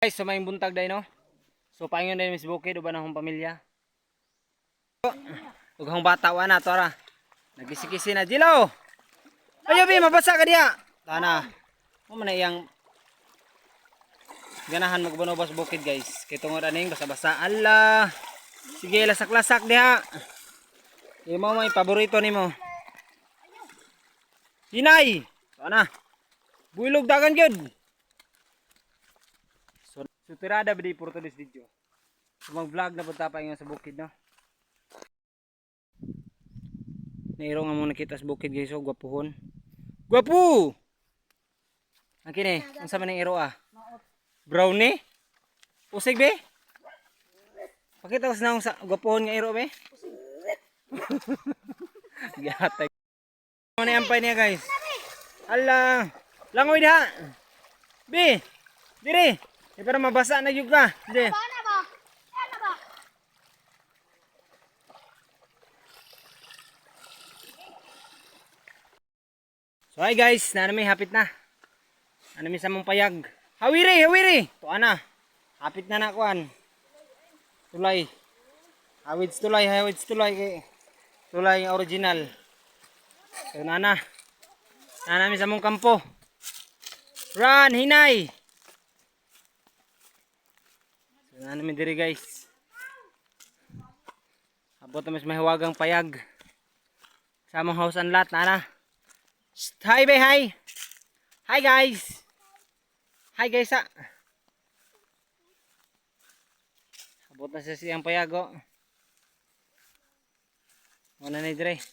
Guys, sa may buntag day no. So paingon din Miss Bukid uban akong pamilya. Ug hang bata wa na tora. Nagkisi-kisi na Jilaw. Ayo bi mabasa ka diha. Tana. Mo man iyang ganahan magbanobas bukid guys. Kay tungod aning basa-basa. Allah. Sige lasak-lasak diha. Imo may paborito nimo. Hinay. Tana. Builog dagan gyud. So tirada ba di for today's video. So mag-vlog na punta pa ingon sa bukid no. Nairo nga mo nakita sa bukid guys, so gwapuhon. Gwapo! Ang kini, ang sama ng iro ah. Brownie? Usig be? Pakita ko sa gwapuhon nga iro be. Gatay. Ano na yampay niya guys? Ala, langoy diha. Be, dire. E para mabasa na yug ka. Di. So hi guys, nanami hapit na. Nanami sa mong payag. Hawiri, hawiri. Tuwa na. Hapit na kuan. Tulay. Hawids tulay, hawids tulay kay tulay nga original. So nana. Nanami sa mong kampo. Run, hinay. So nanami diri guys. Abot na mas mahiwagang payag. Sa mong house and lot, nana. Hi be, hi. Hi guys. Hi guys ah. Abot na siya siyang payago. Muna na dire.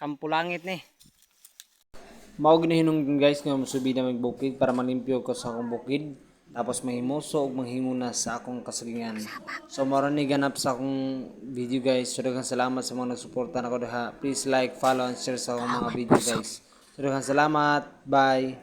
Kampo langit ni. Mao ginahinung guys nga musubi na magbukid para malimpyo ko sa akong bukid. Tapos mahimuso ug manghimuna sa akong kasalingan. So mao ni ganap sa akong video guys. So daghang salamat sa mga nagsuporta nako diha. Please like, follow and share sa akong mga video guys. So daghang salamat. Bye.